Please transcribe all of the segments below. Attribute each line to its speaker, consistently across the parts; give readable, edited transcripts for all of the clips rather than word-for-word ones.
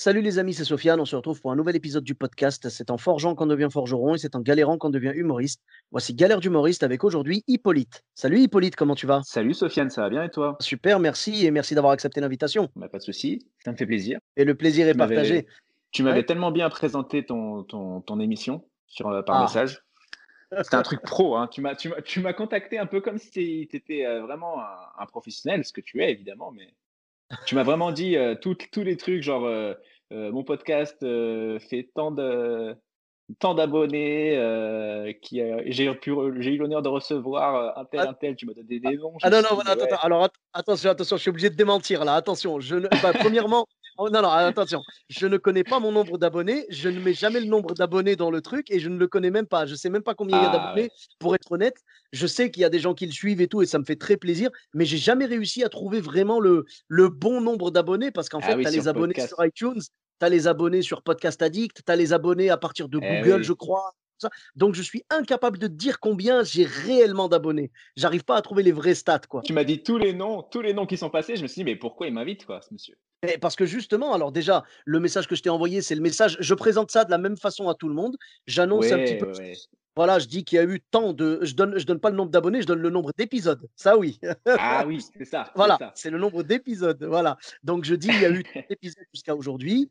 Speaker 1: Salut les amis, c'est Sofiane. On se retrouve pour un nouvel épisode du podcast. C'est en forgeant qu'on devient forgeron et c'est en galérant qu'on devient humoriste. Voici Galère d'humoriste avec aujourd'hui Hippolyte. Salut Hippolyte, comment tu vas?
Speaker 2: Salut Sofiane, ça va bien et toi?
Speaker 1: Super, merci et merci d'avoir accepté l'invitation.
Speaker 2: Bah, pas de souci, ça me fait plaisir.
Speaker 1: Et le plaisir est
Speaker 2: Tu
Speaker 1: partagé.
Speaker 2: m'avais tu m'avais
Speaker 1: Ouais.
Speaker 2: tellement bien présenté ton émission par
Speaker 1: Ah,
Speaker 2: message. C'était un truc pro, hein. Tu m'as contacté un peu comme si tu étais, vraiment un professionnel, ce que tu es évidemment, mais tu m'as vraiment dit, tous les trucs genre, «Mon podcast, fait tant d'abonnés, j'ai eu l'honneur de recevoir,
Speaker 1: ah,
Speaker 2: un tel». Tu m'as donné des noms, je
Speaker 1: ah
Speaker 2: me
Speaker 1: non,
Speaker 2: suis
Speaker 1: non,
Speaker 2: dit:
Speaker 1: voilà,
Speaker 2: «Mais
Speaker 1: attends, attends.
Speaker 2: ouais».
Speaker 1: Alors attention, attention, je suis obligé de démentir là. Attention, premièrement, oh, non, non, attention, je ne connais pas mon nombre d'abonnés. Je ne mets jamais le nombre d'abonnés dans le truc et je ne le connais même pas. Je sais même pas combien il y a
Speaker 2: Ah ouais.
Speaker 1: d'abonnés. Pour être honnête, je sais qu'il y a des gens qui le suivent et tout et ça me fait très plaisir, mais j'ai jamais réussi à trouver vraiment le bon nombre d'abonnés parce qu'en
Speaker 2: Ah
Speaker 1: fait,
Speaker 2: oui,
Speaker 1: tu as les
Speaker 2: sur
Speaker 1: abonnés sur
Speaker 2: podcast.
Speaker 1: iTunes, tu as les abonnés sur Podcast Addict, tu as les abonnés à partir de
Speaker 2: Eh
Speaker 1: Google, je
Speaker 2: oui.
Speaker 1: crois. Ça. Donc, je suis incapable de te dire combien j'ai réellement d'abonnés. J'arrive pas à trouver les vrais stats, quoi.
Speaker 2: Tu m'as dit tous les noms qui sont passés, je me suis dit: «Mais pourquoi il m'invite quoi, ce monsieur?»
Speaker 1: Et parce que justement, alors déjà, le message que je t'ai envoyé, c'est le message, je présente ça de la même façon à tout le monde. J'annonce un petit
Speaker 2: Ouais,
Speaker 1: peu,
Speaker 2: ouais, ouais.
Speaker 1: voilà, je dis qu'il y a eu tant de, je donne pas le nombre d'abonnés, je donne le nombre d'épisodes. Ça oui.
Speaker 2: Ah oui, c'est ça, c'est
Speaker 1: Voilà,
Speaker 2: ça.
Speaker 1: c'est le nombre d'épisodes, voilà. Donc je dis, il y a eu tant d'épisodes jusqu'à aujourd'hui.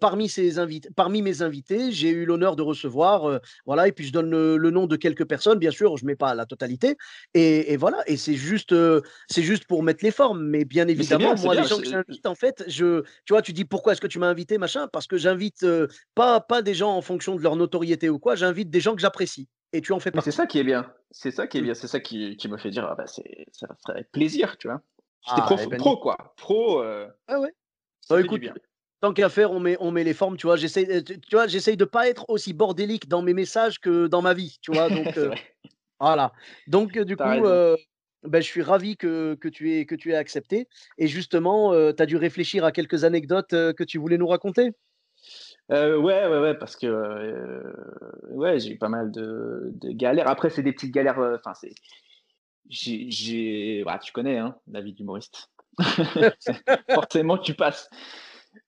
Speaker 1: Parmi mes invités, j'ai eu l'honneur de recevoir, voilà, et puis je donne le nom de quelques personnes, bien sûr, je mets pas la totalité. Et voilà, et c'est juste pour mettre les formes. Mais bien
Speaker 2: Mais
Speaker 1: évidemment,
Speaker 2: c'est
Speaker 1: moi, les
Speaker 2: bien,
Speaker 1: gens que j'invite, en fait, tu vois, tu dis pourquoi est-ce que tu m'as invité, machin, parce que j'invite pas des gens en fonction de leur notoriété ou quoi, j'invite des gens que j'apprécie. Et tu en fais
Speaker 2: mais c'est
Speaker 1: partie.
Speaker 2: ça qui est bien. C'est ça qui est
Speaker 1: Mm.
Speaker 2: bien, c'est ça qui me fait dire: «Ah bah, ça va faire avec plaisir», tu vois? J'étais
Speaker 1: Ah, eh ben,
Speaker 2: pro quoi, pro,
Speaker 1: ouais, ouais.
Speaker 2: ça
Speaker 1: Bah,
Speaker 2: fait du
Speaker 1: écoute,
Speaker 2: bien.
Speaker 1: tant qu'à faire, on met les formes, tu vois? Tu vois, j'essaye de pas être aussi bordélique dans mes messages que dans ma vie, tu vois? Donc
Speaker 2: C'est vrai,
Speaker 1: voilà. Donc du
Speaker 2: tu as
Speaker 1: coup,
Speaker 2: raison.
Speaker 1: bah, je suis ravi que tu aies accepté et justement, tu as dû réfléchir à quelques anecdotes, que tu voulais nous raconter?
Speaker 2: Ouais, ouais, ouais, parce que, ouais, j'ai eu pas mal de galères. Après, c'est des petites galères, enfin, bah, tu connais, hein, la vie d'humoriste. Forcément, tu passes.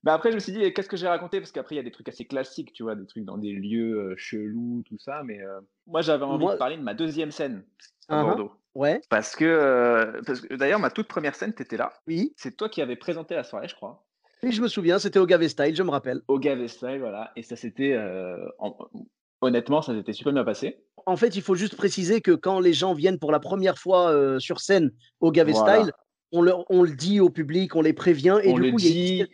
Speaker 2: Mais après, je me suis dit: «Qu'est-ce que j'ai raconté?» Parce qu'après, il y a des trucs assez classiques, tu vois? Des trucs dans des lieux, chelous, tout ça. Mais, moi, j'avais envie de
Speaker 1: Moi
Speaker 2: parler de ma deuxième scène à
Speaker 1: hein, hein.
Speaker 2: Bordeaux.
Speaker 1: Ouais,
Speaker 2: Parce que d'ailleurs, ma toute première scène, tu étais là.
Speaker 1: oui,
Speaker 2: C'est toi qui avais présenté la soirée, je crois,
Speaker 1: oui, je me souviens, c'était au Gavet Style, je me rappelle.
Speaker 2: au Gave Style, voilà. Et ça s'était, honnêtement, ça s'était super bien passé.
Speaker 1: En fait, il faut juste préciser que quand les gens viennent pour la première fois, sur scène au Gavet Style,
Speaker 2: Voilà,
Speaker 1: on le dit au public, on les prévient et
Speaker 2: on
Speaker 1: du
Speaker 2: le
Speaker 1: coup,
Speaker 2: dit,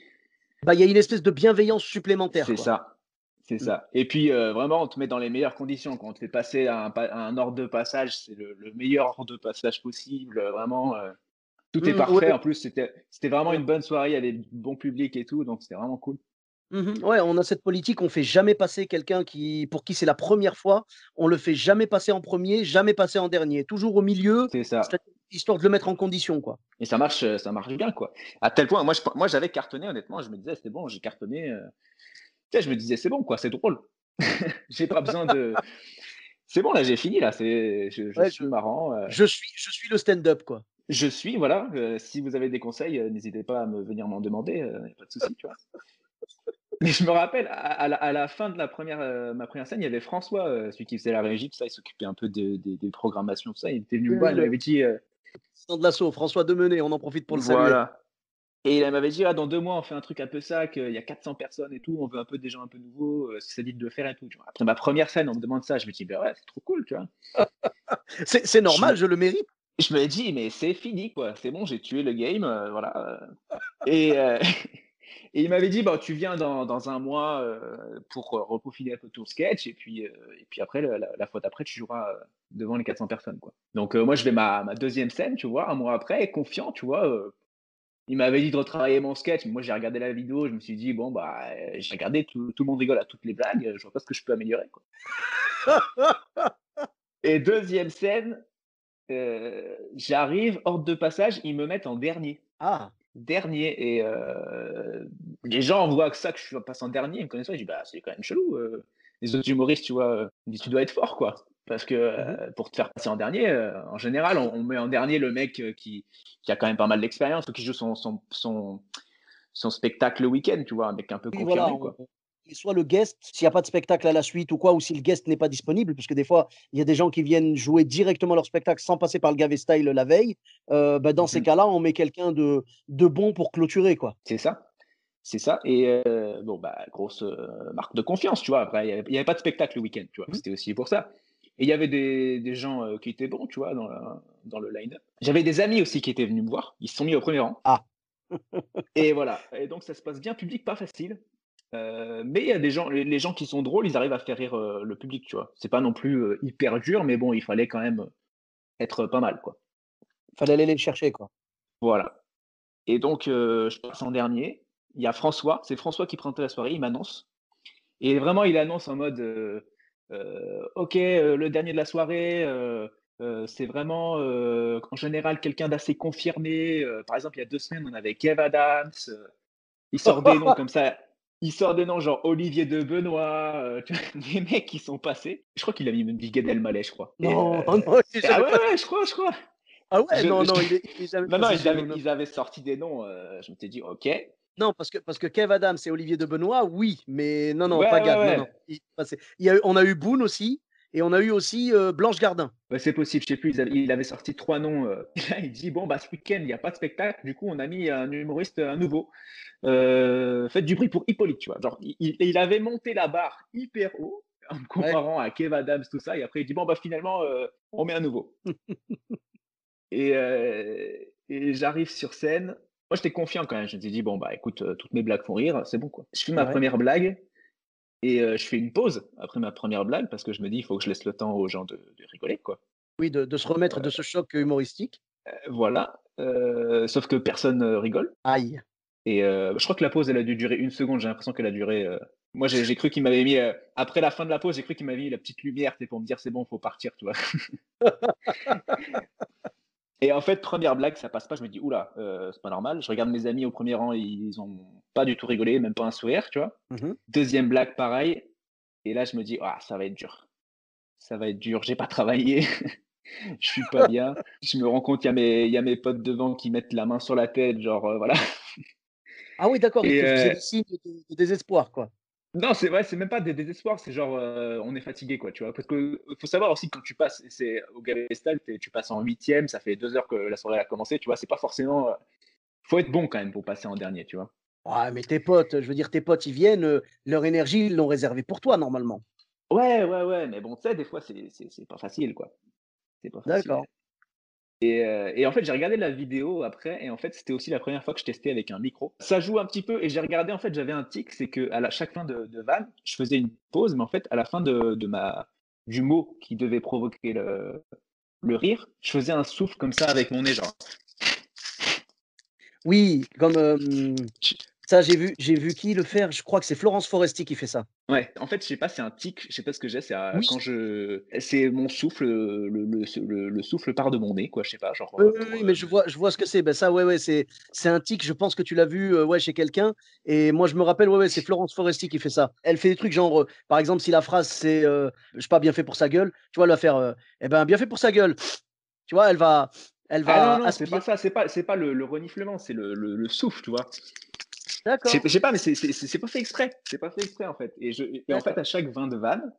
Speaker 1: il y a une espèce de bienveillance supplémentaire,
Speaker 2: c'est
Speaker 1: quoi.
Speaker 2: ça. C'est
Speaker 1: Mmh.
Speaker 2: ça. Et puis, vraiment, on te met dans les meilleures conditions. Quand on te fait passer un ordre de passage, c'est le meilleur ordre de passage possible, vraiment, tout est
Speaker 1: Ouais,
Speaker 2: parfait. En plus, c'était vraiment
Speaker 1: ouais.
Speaker 2: une bonne soirée, il y avait du bon public et tout, donc c'était vraiment cool.
Speaker 1: Mmh. Ouais, on a cette politique, on fait jamais passer quelqu'un pour qui c'est la première fois, on le fait jamais passer en premier, jamais passer en dernier, toujours au milieu,
Speaker 2: C'est ça.
Speaker 1: c'est histoire de le mettre en condition, quoi.
Speaker 2: Et ça marche bien, quoi. À tel point, moi, j'avais cartonné honnêtement, je me disais: «C'est bon, j'ai cartonné», tu sais, je me disais: «C'est bon, quoi, c'est drôle. J'ai pas besoin de c'est bon, là, j'ai fini, là, je
Speaker 1: Ouais,
Speaker 2: suis marrant,
Speaker 1: je suis le stand-up, quoi.
Speaker 2: je suis voilà, si vous avez des conseils, n'hésitez pas à venir m'en demander, y a pas de souci», tu vois? Mais je me rappelle à la fin de ma première scène, il y avait François, celui qui faisait la régie, tout ça, il s'occupait un peu des programmations, tout ça. Il était venu
Speaker 1: Oui,
Speaker 2: me voir,
Speaker 1: oui,
Speaker 2: il
Speaker 1: le
Speaker 2: m'avait dit,
Speaker 1: président de l'asso, François Demenez, on en profite pour le saluer.
Speaker 2: voilà. Et il m'avait dit: «Ah, dans 2 mois, on fait un truc un peu sac, il y a 400 personnes et tout, on veut un peu des gens un peu nouveaux, est-ce que ça dit de le faire et tout?» Tu vois? Après ma première scène, on me demande ça, je me dis: «Bah ouais, c'est trop cool», tu vois?
Speaker 1: C'est
Speaker 2: Je
Speaker 1: normal,
Speaker 2: me
Speaker 1: je le mérite.
Speaker 2: je me dis: «Mais c'est fini, quoi, c'est bon, j'ai tué le game, voilà, et et il m'avait dit: «Bah, tu viens dans 1 mois, pour, repeaufiner un peu ton sketch et puis après la fois d'après, tu joueras, devant les 400 personnes, quoi». Donc moi, je fais ma 2e scène, tu vois? 1 mois après, confiant, tu vois? Il m'avait dit de retravailler mon sketch, mais moi, j'ai regardé la vidéo, je me suis dit: «Bon, bah, j'ai regardé, tout le monde rigole à toutes les blagues, je vois pas ce que je peux améliorer, quoi». Et 2e scène, j'arrive, ordre de passage, ils me mettent en dernier.
Speaker 1: Ah!
Speaker 2: Dernier. Et les gens voient que ça, que je suis passe en dernier, ils me connaissent pas, je dis: «Bah, c'est quand même chelou, les autres humoristes, tu vois, ils me disent: «Tu dois être fort, quoi». Parce que,
Speaker 1: Mmh.
Speaker 2: pour te faire passer en dernier, en général, on met en dernier le mec, qui a quand même pas mal d'expérience ou qui joue son spectacle le week-end, tu vois? Un mec un peu
Speaker 1: Oui, voilà,
Speaker 2: confirmé, quoi.
Speaker 1: et soit le guest, s'il y a pas de spectacle à la suite ou quoi, ou si le guest n'est pas disponible, parce que des fois, il y a des gens qui viennent jouer directement leur spectacle sans passer par le Gavé Style la veille, bah, dans ces
Speaker 2: Mmh.
Speaker 1: cas-là, on met quelqu'un de bon pour clôturer, quoi.
Speaker 2: C'est ça, c'est ça et bon, bah, grosse, marque de confiance, tu vois? Après il y avait pas de spectacle le week-end, tu vois?
Speaker 1: Mmh.
Speaker 2: C'était aussi pour ça et il y avait des gens, qui étaient bons, tu vois? Dans le line-up. J'avais des amis aussi qui étaient venus me voir, ils se sont mis au premier rang
Speaker 1: Ah!
Speaker 2: et voilà et donc ça se passe bien, public pas facile, mais il y a des gens les gens qui sont drôles, ils arrivent à faire rire, le public, tu vois? C'est pas non plus, hyper dur, mais bon, il fallait quand même, être pas mal, quoi.
Speaker 1: Fallait aller les chercher, quoi.
Speaker 2: Voilà et donc je passe en dernier. Il y a François, c'est François qui présentait la soirée, il m'annonce et vraiment il annonce en mode, «OK, le dernier de la soirée, c'est vraiment, en général quelqu'un d'assez confirmé». Par exemple, il y a 2 semaines, on avait Kev Adams, il sort des noms comme ça, il sort des noms genre Olivier de Benoît, tu vois? Des mecs qui sont passés. Je crois qu'il a mis même dit Gad Elmaleh, je crois
Speaker 1: Non, non, il est
Speaker 2: ah
Speaker 1: jamais
Speaker 2: ouais,
Speaker 1: passé.
Speaker 2: ouais, je crois.
Speaker 1: Ah ouais, non,
Speaker 2: Je
Speaker 1: non, il est jamais
Speaker 2: non, non,
Speaker 1: passé chez nous, non.
Speaker 2: ils avaient sorti des noms, je m'étais dit: «OK».
Speaker 1: Non, parce que Kev Adams et Olivier de Benoît, oui, mais non, non, pas
Speaker 2: Ouais, ouais,
Speaker 1: Gad, non, non.
Speaker 2: ouais.
Speaker 1: Il y a eu on a eu Boone aussi et on a eu aussi, Blanche Gardin.
Speaker 2: Ouais, c'est possible, je sais plus, il avait sorti 3 noms, et là, il dit: «Bon, bah, ce week-end, il y a pas de spectacle, du coup, on a mis un humoriste, un nouveau. Faites du bruit pour Hippolyte», tu vois? Genre, il avait monté la barre hyper haut en me
Speaker 1: Ouais.
Speaker 2: comparant à Kev Adams, tout ça et après il dit: «Bon, bah, finalement, on met un nouveau» et j'arrive sur scène. Moi, j'étais confiant quand même. Je m'étais dit: «Bon, bah, écoute, toutes mes blagues font rire, c'est bon, quoi». Je fais ma
Speaker 1: Ouais.
Speaker 2: première blague et je fais une pause après ma première blague parce que je me dis: «Il faut que je laisse le temps aux gens de rigoler, quoi».
Speaker 1: Oui, de se remettre de ce choc humoristique.
Speaker 2: Voilà, sauf que personne, rigole
Speaker 1: Aïe.
Speaker 2: et je crois que la pause, elle a dû durer 1 seconde. J'ai l'impression qu'elle a duré, moi, j'ai cru qu'il m'avait mis, après la fin de la pause, j'ai cru qu'il m'avait mis la petite lumière, tu sais, pour me dire: «C'est bon, faut partir», tu vois? Et en fait, première blague, ça passe pas. Je me dis: «Ouh là, c'est pas normal». Je regarde mes amis au premier rang, ils ont pas du tout rigolé, même pas un sourire, tu vois?
Speaker 1: Mmh mh.
Speaker 2: Deuxième blague, pareil et là, je me dis: «Ah, ça va être dur. Ça va être dur, j'ai pas travaillé, je suis pas bien». Je me rends compte, il y a mes potes devant qui mettent la main sur la tête, genre, voilà
Speaker 1: Ah oui, d'accord, il
Speaker 2: et
Speaker 1: te faisait des signes de désespoir, quoi.
Speaker 2: non, c'est vrai, c'est même pas des désespoirs, c'est genre, on est fatigué, quoi, tu vois? Parce que faut savoir aussi quand tu passes c'est au Galveston, tu passes en 8e, ça fait 2 heures que la soirée a commencé, tu vois? C'est pas forcément, faut être bon quand même pour passer en dernier, tu vois?
Speaker 1: Ouais, mais tes potes, je veux dire, tes potes, ils viennent, leur énergie, ils l'ont réservée pour toi, normalement.
Speaker 2: Ouais, ouais, ouais, mais bon, tu sais, des fois, c'est pas facile, quoi. C'est pas facile
Speaker 1: D'accord.
Speaker 2: et en fait, j'ai regardé la vidéo après et en fait, c'était aussi la première fois que je testais avec un micro. Ça joue un petit peu et j'ai regardé, en fait, j'avais un tic, c'est qu'à la chaque fin de vanne, je faisais une pause, mais en fait, à la fin du mot qui devait provoquer le rire, je faisais un souffle comme ça avec mon nez, genre.
Speaker 1: Oui, comme,
Speaker 2: Ch
Speaker 1: ça, j'ai vu qui le faire? Je crois que c'est Florence Foresti qui fait ça.
Speaker 2: Ouais, en fait, je sais pas, c'est un tic, je sais pas ce que j'ai,
Speaker 1: Oui.
Speaker 2: quand c'est mon souffle, le souffle part de mon nez, quoi, je sais pas, genre,
Speaker 1: Oui, oui,
Speaker 2: pour,
Speaker 1: oui, mais je vois ce que c'est. Ben ça, ouais, ouais, c'est un tic, je pense que tu l'as vu, ouais, chez quelqu'un et moi, je me rappelle, ouais, ouais, c'est Florence Foresti qui fait ça. Elle fait des trucs genre, par exemple, si la phrase c'est, je sais pas, bien fait pour sa gueule, tu vois, elle va faire, «Eh ben, bien fait pour sa gueule». Tu vois, elle
Speaker 2: ah non,
Speaker 1: va
Speaker 2: non, c'est pas
Speaker 1: aspirer.
Speaker 2: ça, c'est pas le reniflement, c'est le souffle, tu vois?
Speaker 1: D'accord,
Speaker 2: Je sais pas, mais c'est pas fait exprès, c'est pas fait exprès, en fait et en fait,
Speaker 1: d'accord.
Speaker 2: à chaque 20 de vanne,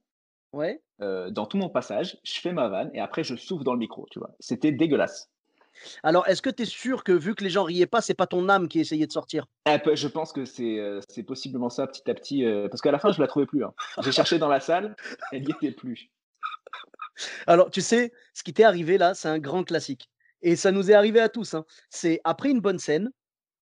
Speaker 1: Ouais.
Speaker 2: dans tout mon passage, je fais ma vanne et après je souffle dans le micro, tu vois? C'était dégueulasse.
Speaker 1: Alors, est-ce que tu es sûr que vu que les gens riaient pas, c'est pas ton âme qui essayait de sortir?
Speaker 2: Je pense que c'est possiblement ça petit à petit, parce qu'à la fin je la trouvais plus, hein. J'ai cherché dans la salle, elle y était plus.
Speaker 1: Alors, tu sais, ce qui t'est arrivé là, c'est un grand classique et ça nous est arrivé à tous, hein. C'est après une bonne scène,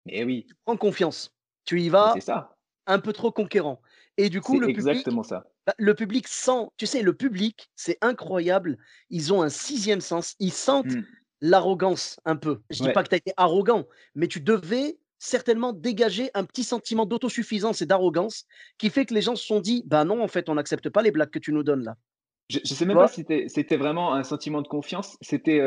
Speaker 2: Mais oui,
Speaker 1: prends confiance. Tu y
Speaker 2: mais c'est
Speaker 1: vas
Speaker 2: ça,
Speaker 1: un peu trop conquérant et du coup,
Speaker 2: c'est
Speaker 1: le public,
Speaker 2: exactement ça.
Speaker 1: bah, le public sent, tu sais, le public, c'est incroyable, ils ont un sixième sens, ils sentent
Speaker 2: Mmh.
Speaker 1: l'arrogance un peu. Je dis pas
Speaker 2: Ouais.
Speaker 1: que tu as été arrogant, mais tu devais certainement dégager un petit sentiment d'autosuffisance et d'arrogance qui fait que les gens se sont dit: «Bah non, en fait, on n'accepte pas les blagues que tu nous donnes là».
Speaker 2: Je sais
Speaker 1: Tu
Speaker 2: même pas
Speaker 1: vois?
Speaker 2: si c'était vraiment un sentiment de confiance. C'était,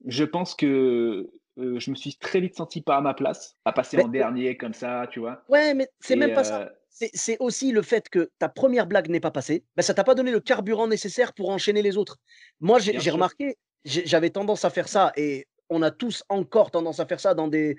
Speaker 2: je pense que, je me suis très vite senti pas à ma place, à passer en
Speaker 1: Beh,
Speaker 2: dernier comme ça, tu vois?
Speaker 1: ouais, mais c'est même
Speaker 2: Et
Speaker 1: pas ça. C'est aussi le fait que ta première blague n'est pas passée, bah, ça t'a pas donné le carburant nécessaire pour enchaîner les autres. Moi, j'ai
Speaker 2: bien
Speaker 1: j'ai
Speaker 2: sûr.
Speaker 1: remarqué, j'avais tendance à faire ça et on a tous encore tendance à faire ça dans des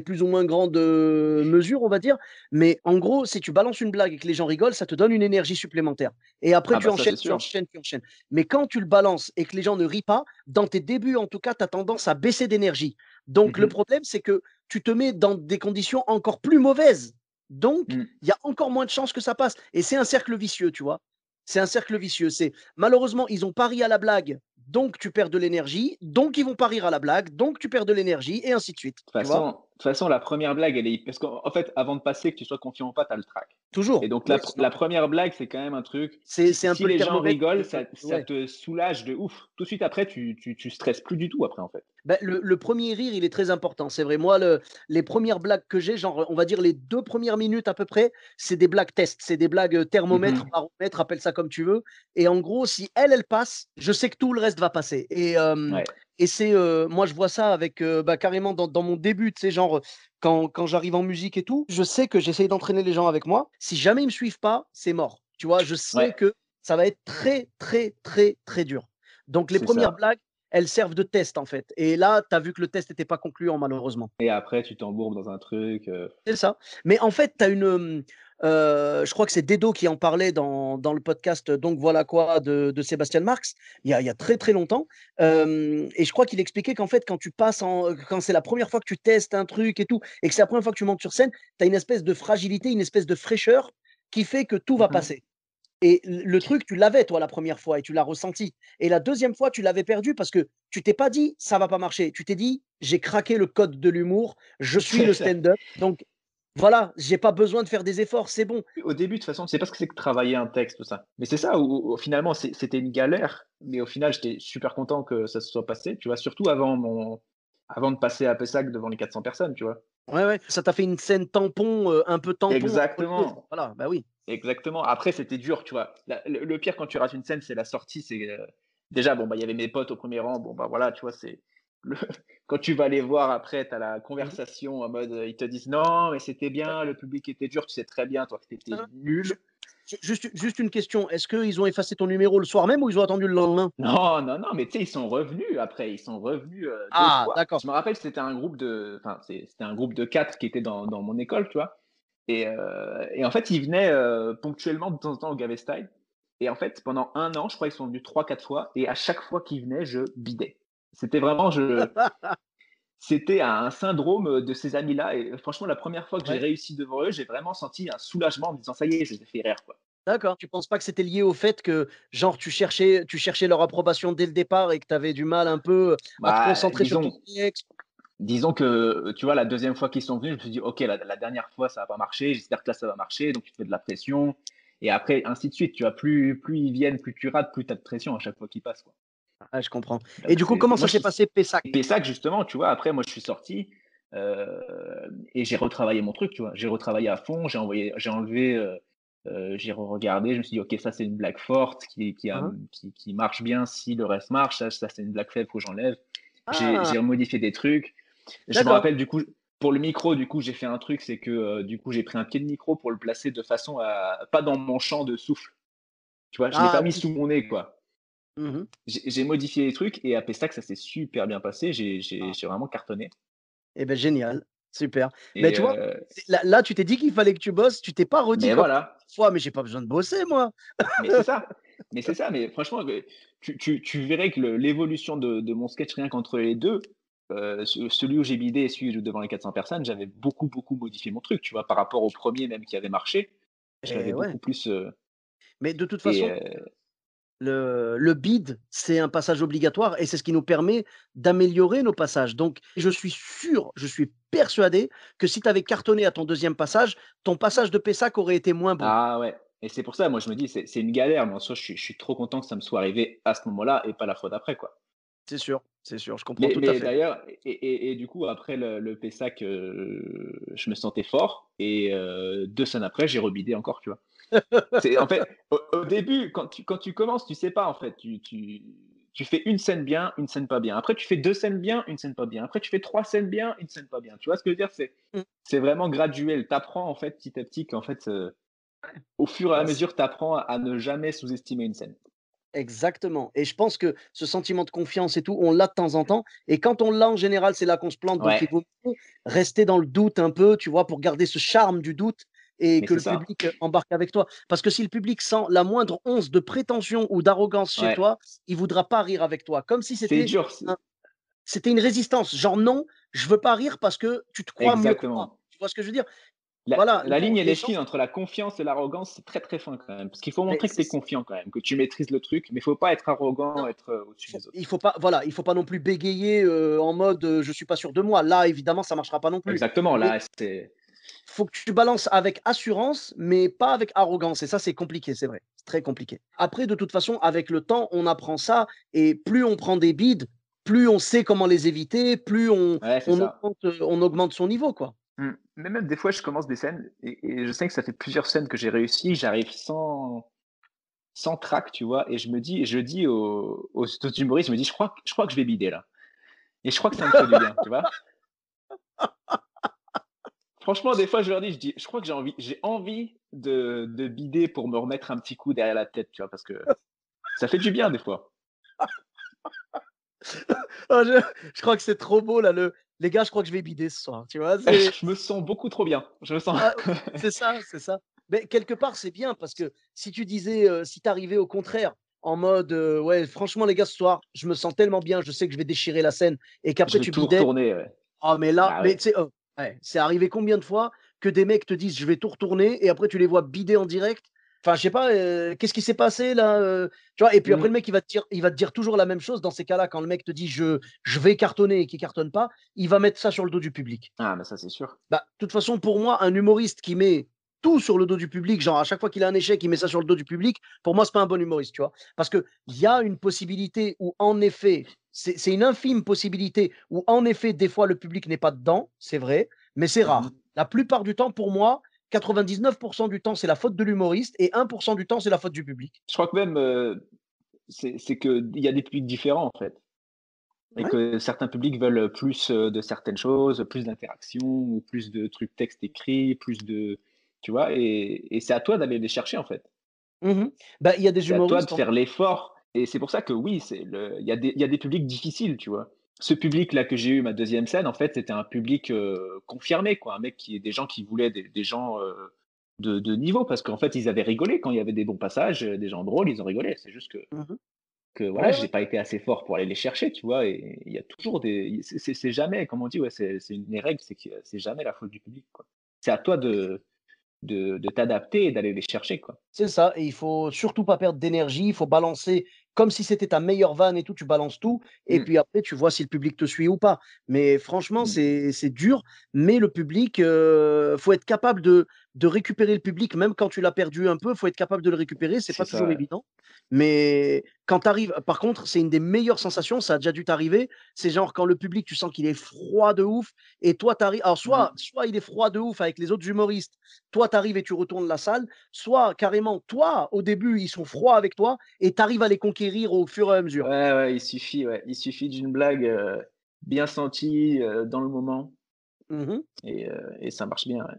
Speaker 1: plus ou moins grandes, mesures, on va dire. Mais en gros, si tu balances une blague et que les gens rigolent, ça te donne une énergie supplémentaire et après
Speaker 2: Ah bah ça, c'est sûr.
Speaker 1: tu enchaînes. Mais quand tu le balances et que les gens ne rient pas, dans tes débuts en tout cas, tu as tendance à baisser d'énergie. Donc le
Speaker 2: Mmh.
Speaker 1: problème, c'est que tu te mets dans des conditions encore plus mauvaises. Donc
Speaker 2: Mmh.
Speaker 1: il y a encore moins de chances que ça passe et c'est un cercle vicieux, tu vois? C'est un cercle vicieux. C'est malheureusement, ils ont pas ri à la blague, donc tu perds de l'énergie, donc ils vont pas rire à la blague, donc tu perds de l'énergie et ainsi de suite, tu vois?
Speaker 2: De toute façon, la première blague, elle est parce qu'en fait, avant de passer, que tu sois confiant ou pas, tu as le trac. Et
Speaker 1: Toujours,
Speaker 2: donc
Speaker 1: oui, c'est
Speaker 2: la
Speaker 1: normal.
Speaker 2: première blague, c'est quand même un truc,
Speaker 1: C'est un peu
Speaker 2: si
Speaker 1: le
Speaker 2: les gens
Speaker 1: thermomètre
Speaker 2: rigolent,
Speaker 1: de
Speaker 2: ça
Speaker 1: ouais.
Speaker 2: te soulage de ouf. Tout de suite après, tu stresses plus du tout après, en fait.
Speaker 1: Bah, le 1er rire, il est très important, c'est vrai. Moi, les premières blagues que j'ai, genre, on va dire les 2 premières minutes à peu près, c'est des blagues test, c'est des blagues, thermomètre,
Speaker 2: Mmh.
Speaker 1: baromètre, appelle ça comme tu veux et en gros, si elle passe, je sais que tout le reste va passer
Speaker 2: Ouais.
Speaker 1: et c'est, moi, je vois ça avec, bah, carrément dans mon début, tu sais, genre, quand j'arrive en musique et tout, je sais que j'essaye d'entraîner les gens avec moi. Si jamais ils me suivent pas, c'est mort, tu vois? Je sais
Speaker 2: Ouais,
Speaker 1: que ça va être très, très, très, très dur. Donc les
Speaker 2: c'est
Speaker 1: premières
Speaker 2: ça.
Speaker 1: blagues, elles servent de test, en fait et là, tu as vu que le test était pas concluant malheureusement.
Speaker 2: Et après, tu t'embourbes dans un truc,
Speaker 1: C'est ça. Mais en fait, tu as une, je crois que c'est Dedo qui en parlait dans le podcast, Donc voilà quoi de Sébastien Marx, il y a très, très longtemps, et je crois qu'il expliquait qu'en fait, quand c'est la première fois que tu testes un truc et tout et que c'est la première fois que tu montes sur scène, tu as une espèce de fragilité, une espèce de fraîcheur qui fait que tout va
Speaker 2: mmh
Speaker 1: passer. Et le truc, tu l'avais toi la première fois et tu l'as ressenti et la deuxième fois, tu l'avais perdu parce que tu t'es pas dit: «Ça va pas marcher». Tu t'es dit: «J'ai craqué le code de l'humour, je suis
Speaker 2: C'est
Speaker 1: le
Speaker 2: ça.
Speaker 1: stand-up, donc voilà, j'ai pas besoin de faire des efforts, c'est bon».
Speaker 2: Au début, de toute façon, tu sais pas ce que c'est que travailler un texte, tout ça. Mais c'est ça où finalement, c'était une galère, mais au final, j'étais super content que ça se soit passé, tu vois? Surtout avant de passer à Pessac devant les 400 personnes, tu vois?
Speaker 1: Ouais, ouais, ça t'a fait une scène tampon, un peu tampon entre les autres.
Speaker 2: Exactement,
Speaker 1: Voilà, bah oui.
Speaker 2: exactement. Après, c'était dur, tu vois? Le pire quand tu rates une scène, c'est la sortie, déjà, bon, bah, il y avait mes potes au premier rang, bon, bah, voilà, tu vois? C'est le quand tu vas les voir après, tu as la
Speaker 1: Mmh.
Speaker 2: conversation en mode, ils te disent: «Non, mais c'était bien, le public était dur». Tu sais très bien, toi, que tu étais
Speaker 1: Ju
Speaker 2: nul.
Speaker 1: juste une question, est-ce qu'ils ont effacé ton numéro le soir même ou ils ont attendu le lendemain?
Speaker 2: Non, non, non, mais tu sais, ils sont revenus après, ils sont revenus, d'autres
Speaker 1: Ah
Speaker 2: fois.
Speaker 1: d'accord.
Speaker 2: Je me rappelle, c'était un groupe de 4 qui était dans mon école, tu vois? Et en fait, ils venaient, ponctuellement de temps en temps au Gavesty et en fait, pendant 1 an, je crois, ils sont venus 3, 4 fois et à chaque fois qu'ils venaient, je bidais. C'était vraiment c'était un syndrome, de ces amis-là et franchement, la première fois que j'ai
Speaker 1: Ouais.
Speaker 2: réussi devant eux, j'ai vraiment senti un soulagement en me disant: «Ça y est, je les ai fait rire, quoi».
Speaker 1: D'accord. Tu penses pas que c'était lié au fait que, genre, tu cherchais leur approbation dès le départ et que tu avais du mal un peu, à te
Speaker 2: Bah,
Speaker 1: concentrer sur ton texte?
Speaker 2: disons que, tu vois, la deuxième fois qu'ils sont venus, je me suis dit: «OK, la dernière fois, ça va pas marcher, j'espère que là, ça va marcher», donc tu te fais de la pression et après ainsi de suite, tu vois? Plus ils viennent, plus tu rates, plus tu as de pression à chaque fois qu'ils passent, quoi.
Speaker 1: Ouais, je comprends et
Speaker 2: Donc
Speaker 1: du coup,
Speaker 2: c'est
Speaker 1: comment
Speaker 2: moi
Speaker 1: ça
Speaker 2: je
Speaker 1: s'est passé Pessac?
Speaker 2: et Pessac justement, tu vois? Après moi, je suis sorti, heu et j'ai retravaillé mon truc, tu vois? J'ai retravaillé à fond, j'ai enlevé, j'ai re-regardé, je me suis dit: «OK, ça, c'est une blague forte
Speaker 1: Hein, hein.
Speaker 2: qui marche bien si le reste marche, ça, c'est une blague faible, faut que j'enlève».
Speaker 1: Ah!
Speaker 2: J'ai remodifié des trucs. Je me
Speaker 1: D'accord.
Speaker 2: rappelle du coup, pour le micro, du coup, j'ai fait un truc, c'est que, du coup, j'ai pris un pied de micro pour le placer de façon à pas dans mon champ de souffle, tu vois? Je l'ai
Speaker 1: Ah
Speaker 2: pas mis
Speaker 1: oui.
Speaker 2: sous mon nez, quoi.
Speaker 1: Mmh mh.
Speaker 2: J'ai modifié les trucs et à Pestac, ça s'est super bien passé.
Speaker 1: Ah
Speaker 2: J'ai vraiment cartonné
Speaker 1: et beh, génial, super. Mais
Speaker 2: et
Speaker 1: tu vois, c'est là, tu t'es dit qu'il fallait que tu bosses, tu t'es pas redit
Speaker 2: mais
Speaker 1: comme
Speaker 2: voilà,
Speaker 1: fois: «Mais j'ai pas besoin de bosser moi».
Speaker 2: mais c'est ça, mais franchement, tu verrais que l'évolution de mon sketch rien qu'entre les 2, celui où j'ai bidé et celui où devant les 400 personnes, j'avais beaucoup, beaucoup modifié mon truc, tu vois? Par rapport au premier même qui avait marché, je l'avais
Speaker 1: Et ouais,
Speaker 2: beaucoup plus,
Speaker 1: mais de toute
Speaker 2: et
Speaker 1: façon, le bid, c'est un passage obligatoire et c'est ce qui nous permet d'améliorer nos passages. Donc je suis sûr, je suis persuadé que si tu avais cartonné à ton deuxième passage, ton passage de Pessac aurait été moins bon.
Speaker 2: ah ouais et c'est pour ça, moi, je me dis: «C'est une galère», mais en soi, je suis trop content que ça me soit arrivé à ce moment-là et pas la fois d'après, quoi.
Speaker 1: C'est sûr, je comprends tout à
Speaker 2: Mais
Speaker 1: fait.
Speaker 2: d'ailleurs et du coup après le Pessac, je me sentais fort et 2 semaines après, j'ai rebidé encore, tu vois? C'est en fait, au début, quand tu commences, tu sais pas en fait, tu fais une scène bien, une scène pas bien. Après tu fais 2 scènes bien, une scène pas bien. Après tu fais 3 scènes bien, une scène pas bien. Tu vois ce que je veux dire?
Speaker 1: Mmh,
Speaker 2: C'est vraiment graduel. Tu apprends en fait petit à petit qu'en fait, au fur et à
Speaker 1: bah,
Speaker 2: mesure, tu apprends à ne jamais sous-estimer une scène.
Speaker 1: Exactement et je pense que ce sentiment de confiance et tout, on l'a de temps en temps et quand on l'a en général, c'est là qu'on se plante donc il
Speaker 2: Ouais,
Speaker 1: vaut mieux rester dans le doute un peu, tu vois? Pour garder ce charme du doute et
Speaker 2: mais
Speaker 1: que
Speaker 2: c'est
Speaker 1: le
Speaker 2: ça.
Speaker 1: public, embarque avec toi. Parce que si le public sent la moindre once de prétention ou d'arrogance chez
Speaker 2: Ouais,
Speaker 1: toi, il voudra pas rire avec toi. Comme si
Speaker 2: c'est
Speaker 1: c'était
Speaker 2: dur,
Speaker 1: un c'était une résistance, genre: «Non, je veux pas rire parce que tu te crois mieux que moi».
Speaker 2: exactement.
Speaker 1: Tu vois ce que je veux dire?
Speaker 2: La
Speaker 1: Voilà,
Speaker 2: la
Speaker 1: non,
Speaker 2: ligne, elle
Speaker 1: les
Speaker 2: est
Speaker 1: gens
Speaker 2: fine entre la confiance et l'arrogance, c'est très, très fin quand même. Parce qu'il faut
Speaker 1: mais
Speaker 2: montrer que tu es
Speaker 1: c'est
Speaker 2: confiant quand même, que tu maîtrises le truc, mais il faut pas être arrogant,
Speaker 1: non,
Speaker 2: être, au-dessus des autres.
Speaker 1: il faut pas voilà, il faut pas non plus bégayer, en mode, «Je suis pas sûr de moi». Là, évidemment, ça marchera pas non plus.
Speaker 2: Exactement,
Speaker 1: Mais
Speaker 2: là, c'est
Speaker 1: faut que tu balances avec assurance, mais pas avec arrogance et ça, c'est compliqué, c'est vrai. C'est très compliqué. Après, de toute façon, avec le temps, on apprend ça et plus on prend des bides, plus on sait comment les éviter, plus
Speaker 2: ouais, c'est ça.
Speaker 1: on augmente son niveau, quoi.
Speaker 2: Mais même des fois, je commence des scènes et je sais que ça fait plusieurs scènes que j'ai réussi, j'arrive sans trac, tu vois? Et je dis aux autres humoristes, je me dis: «Je crois que je vais bider là et je crois que ça me ferait du bien», tu vois? Franchement, des fois, je leur dis, je dis: «Je crois que j'ai envie de bider pour me remettre un petit coup derrière la tête», tu vois? Parce que ça fait du bien des fois.
Speaker 1: Ah, je crois que c'est trop beau là, le «Les gars, je crois que je vais bider ce soir», tu vois? C'est
Speaker 2: Je me sens beaucoup trop bien. Je me sens
Speaker 1: ah, c'est ça, c'est ça. Mais quelque part, c'est bien parce que si tu disais, si tu arrivais au contraire en mode, «Ouais, franchement les gars, ce soir, je me sens tellement bien, je sais que je vais déchirer la scène» et
Speaker 2: je
Speaker 1: qu'après
Speaker 2: vais
Speaker 1: tu
Speaker 2: tout
Speaker 1: bidais.
Speaker 2: retourner, ouais.
Speaker 1: Ah mais là,
Speaker 2: Bah,
Speaker 1: mais
Speaker 2: ouais.
Speaker 1: tu sais, ouais, c'est arrivé combien de fois que des mecs te disent: «Je vais tout retourner» et après tu les vois bider en direct? Enfin, je sais pas, «Qu'est-ce qui s'est passé là?» Tu vois? Et puis après le
Speaker 2: Mmh.
Speaker 1: mec il va te dire toujours la même chose dans ces cas-là, quand le mec te dit: «Je vais cartonner» et qu'il cartonne pas, il va mettre ça sur le dos du public.
Speaker 2: Ah, mais ça, c'est sûr.
Speaker 1: Bah, de toute façon, pour moi, un humoriste qui met tout sur le dos du public, genre à chaque fois qu'il a un échec, il met ça sur le dos du public, pour moi, c'est pas un bon humoriste, tu vois? Parce qu'il y a une possibilité où, en effet, c'est une infime possibilité où, en effet, des fois, le public n'est pas dedans, c'est vrai, mais c'est
Speaker 2: Mmh.
Speaker 1: rare. La plupart du temps, pour moi, 99 du temps, c'est la faute de l'humoriste et 1 du temps, c'est la faute du public.
Speaker 2: Je crois que même, c'est qu'il y a des publics différents, en fait et
Speaker 1: Ouais.
Speaker 2: que certains publics veulent, plus, de certaines choses, plus d'interactions ou plus de trucs texte écrit, plus de tu vois? Et c'est à toi d'aller les chercher, en fait.
Speaker 1: Mmh. Bah, il y a des
Speaker 2: C'est à toi de
Speaker 1: humoristes
Speaker 2: faire l'effort et c'est pour ça que oui, il y a des publics difficiles, tu vois? Ce public-là que j'ai eu ma deuxième scène, en fait, c'était un public, confirmé quoi, un mec qui des gens qui voulaient des gens, de niveau parce qu'en fait, ils avaient rigolé quand il y avait des bons passages, des gens drôles, ils ont rigolé. C'est juste que
Speaker 1: mmh.
Speaker 2: voilà,
Speaker 1: Ouais,
Speaker 2: j'ai
Speaker 1: ouais.
Speaker 2: pas été assez fort pour aller les chercher, tu vois? Et il y a toujours des c'est jamais comme on dit, ouais, c'est une des règles, c'est que c'est jamais la faute du public, quoi. C'est à toi de t'adapter et d'aller les chercher, quoi.
Speaker 1: C'est ça et il faut surtout pas perdre d'énergie, il faut balancer comme si c'était ta meilleure vanne et tout, tu balances tout et
Speaker 2: Mmh,
Speaker 1: puis après tu vois si le public te suit ou pas. Mais franchement,
Speaker 2: mmh,
Speaker 1: c'est dur, mais le public, faut être capable de récupérer le public même quand tu l'as perdu un peu, faut être capable de le récupérer, c'est
Speaker 2: c'est
Speaker 1: pas
Speaker 2: ça,
Speaker 1: toujours
Speaker 2: ouais.
Speaker 1: évident. Mais quand tu arrives par contre, c'est une des meilleures sensations, ça a déjà dû t'arriver, c'est genre quand le public, tu sens qu'il est froid de ouf et toi tu arrives alors
Speaker 2: Mmh.
Speaker 1: soit il est froid de ouf avec les autres humoristes, toi tu arrives et tu retournes la salle, soit carrément, toi, au début, ils sont froids avec toi et tu arrives à les conquérir au fur et à mesure.
Speaker 2: Ouais, il suffit d'une blague, bien sentie, dans le moment
Speaker 1: Mmh.
Speaker 2: et ça marche bien, ouais.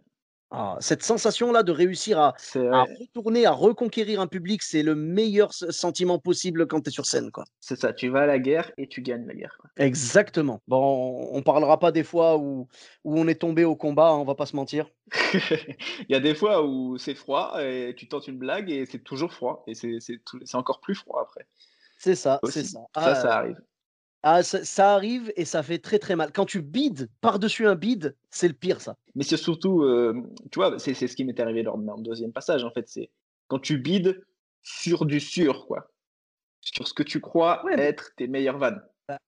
Speaker 1: Ah, cette sensation-là de réussir à
Speaker 2: C'est
Speaker 1: à
Speaker 2: ouais,
Speaker 1: retourner, à reconquérir un public, c'est le meilleur sentiment possible quand tu es sur scène, quoi.
Speaker 2: c'est ça, tu vas à la guerre et tu gagnes la guerre, quoi.
Speaker 1: Exactement. Bon, on parlera pas des fois où on est tombé au combat, hein, on va pas se mentir.
Speaker 2: Il y a des fois où c'est froid et tu tentes une blague et c'est toujours froid et c'est encore plus froid après,
Speaker 1: C'est ça, c'est
Speaker 2: aussi.
Speaker 1: ça.
Speaker 2: Ça arrive.
Speaker 1: Ça arrive et ça fait très, très mal. Quand tu bides par-dessus un bide, c'est le pire ça.
Speaker 2: Mais c'est surtout, tu vois, c'est ce qui m'est arrivé lors de mon 2e passage, en fait, c'est quand tu bides sur du sûr, quoi. Sur ce que tu crois
Speaker 1: Ouais, mais
Speaker 2: être tes meilleures vannes.
Speaker 1: bah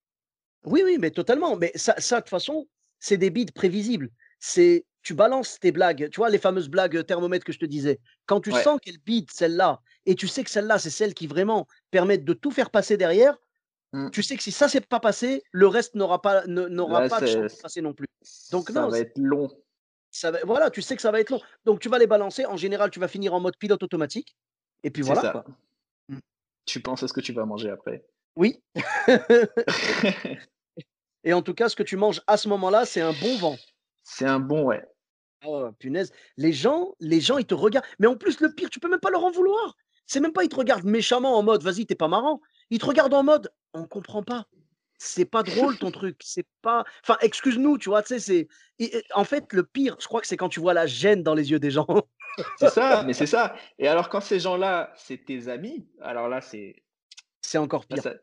Speaker 1: oui, oui, mais totalement. Mais ça de toute façon, c'est des bides prévisibles. C'est tu balances tes blagues, tu vois les fameuses blagues, thermomètre que je te disais. Quand tu
Speaker 2: Ouais.
Speaker 1: sens qu'elles bident celle-là et tu sais que celle-là, c'est celle qui vraiment permettent de tout faire passer derrière, tu
Speaker 2: Mmh.
Speaker 1: sais que si ça, c'est pas passé, le reste n'aura
Speaker 2: Là,
Speaker 1: pas de chance de passer non plus. Donc
Speaker 2: ça
Speaker 1: non,
Speaker 2: va être long.
Speaker 1: ça va voilà, tu sais que ça va être long. Donc tu vas les balancer. En général, tu vas finir en mode pilote automatique et puis
Speaker 2: C'est
Speaker 1: voilà
Speaker 2: ça.
Speaker 1: quoi. Mmh.
Speaker 2: Tu penses à ce que tu vas manger après.
Speaker 1: Oui. Et en tout cas, ce que tu manges à ce moment-là, c'est un bon vent.
Speaker 2: C'est un bon ouais.
Speaker 1: Oh punaise, les gens, ils te regardent mais en plus le pire, tu peux même pas leur en vouloir. C'est même pas, il te regarde méchamment en mode, vas-y, t'es pas marrant. Il te regarde en mode, on comprend pas. C'est pas drôle ton truc. C'est pas. Enfin, excuse-nous, tu vois, tu sais, c'est. En fait, le pire, je crois que c'est quand tu vois la gêne dans les yeux des gens.
Speaker 2: C'est ça, mais c'est ça. Et alors quand ces gens-là, c'est tes amis, alors là,
Speaker 1: C'est encore
Speaker 2: là,
Speaker 1: pire.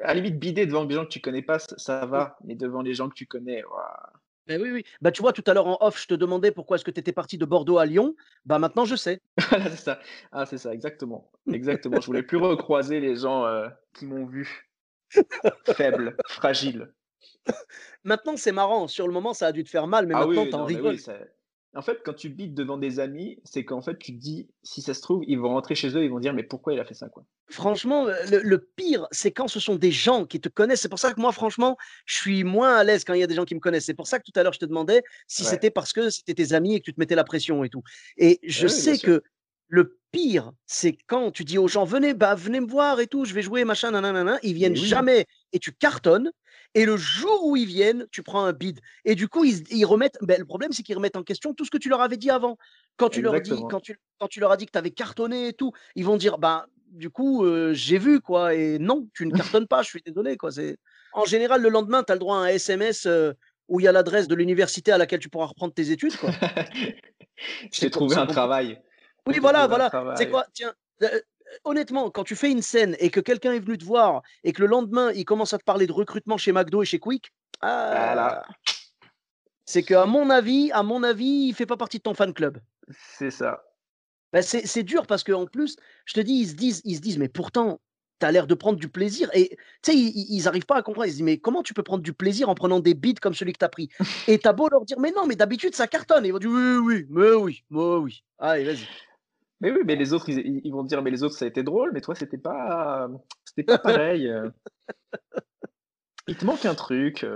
Speaker 2: à la limite, bider devant des gens que tu connais pas, ça va, mais devant les gens que tu connais, waouh.
Speaker 1: Ben oui, oui. Bah, tu vois, tout à l'heure en off, je te demandais pourquoi est-ce que tu étais parti de Bordeaux à Lyon. Bah, maintenant, je sais.
Speaker 2: Voilà, c'est ça. Ah, c'est ça, exactement. Exactement. Je voulais plus recroiser les gens, qui m'ont vu faible, fragile.
Speaker 1: Maintenant, c'est marrant. Sur le moment, ça a dû te faire mal, mais
Speaker 2: Ah
Speaker 1: maintenant,
Speaker 2: oui,
Speaker 1: t'en
Speaker 2: non, mais oui,
Speaker 1: rigoles.
Speaker 2: c'est en fait, quand tu bides devant des amis, c'est qu'en fait, tu te dis: «Si ça se trouve, ils vont rentrer chez eux, ils vont dire: "Mais pourquoi il a fait ça, quoi?"»
Speaker 1: Franchement, le pire, c'est quand ce sont des gens qui te connaissent. C'est pour ça que moi, franchement, je suis moins à l'aise quand il y a des gens qui me connaissent. C'est pour ça que tout à l'heure, je te demandais si
Speaker 2: Ouais.
Speaker 1: c'était parce que c'était tes amis et que tu te mettais la pression et tout. Et je
Speaker 2: Ouais, ouais, bien
Speaker 1: sais
Speaker 2: sûr.
Speaker 1: que le pire, c'est quand tu dis aux gens: «Venez, bah, venez me voir et tout, je vais jouer, machin, nin ils viennent
Speaker 2: Mais oui,
Speaker 1: jamais et tu cartonnes et le jour où ils viennent, tu prends un bide et du coup, ils remettent le problème, c'est qu'ils remettent en question tout ce que tu leur avais dit avant. Quand tu leur dis
Speaker 2: exactement.
Speaker 1: quand tu leur as dit que tu avais cartonné et tout, ils vont dire: «Ben, du coup, j'ai vu quoi et non, tu ne cartonnes pas, je suis désolé quoi». C'est en général, le lendemain, tu as le droit à un SMS, où il y a l'adresse de l'université à laquelle tu pourras reprendre tes études quoi.
Speaker 2: Je t'ai trouvé
Speaker 1: C'est
Speaker 2: un
Speaker 1: compliqué.
Speaker 2: travail.
Speaker 1: Oui,
Speaker 2: Je t'ai
Speaker 1: voilà,
Speaker 2: trouvé un
Speaker 1: voilà. C'est
Speaker 2: travail.
Speaker 1: quoi? Tiens, honnêtement, quand tu fais une scène et que quelqu'un est venu te voir et que le lendemain, il commence à te parler de recrutement chez McDo et chez Quick, ah,
Speaker 2: Voilà,
Speaker 1: c'est qu'à mon avis, il fait pas partie de ton fan club.
Speaker 2: c'est ça.
Speaker 1: Bah, c'est dur parce qu'en plus, je te dis, ils se disent: «Mais pourtant, tu as l'air de prendre du plaisir» et tu sais, ils arrivent pas à comprendre. Ils se disent: «Mais comment tu peux prendre du plaisir en prenant des beats comme celui que tu as pris?» Et tu as beau leur dire: «Mais non, mais d'habitude ça cartonne» et ils vont dire: «Oui, oui, mais oui, mais oui. Allez, vas-y».
Speaker 2: Mais oui, mais
Speaker 1: Ah,
Speaker 2: les autres, ils vont dire: «Mais les autres, ça a été drôle, mais toi, c'était pas pareil, il te manque un truc,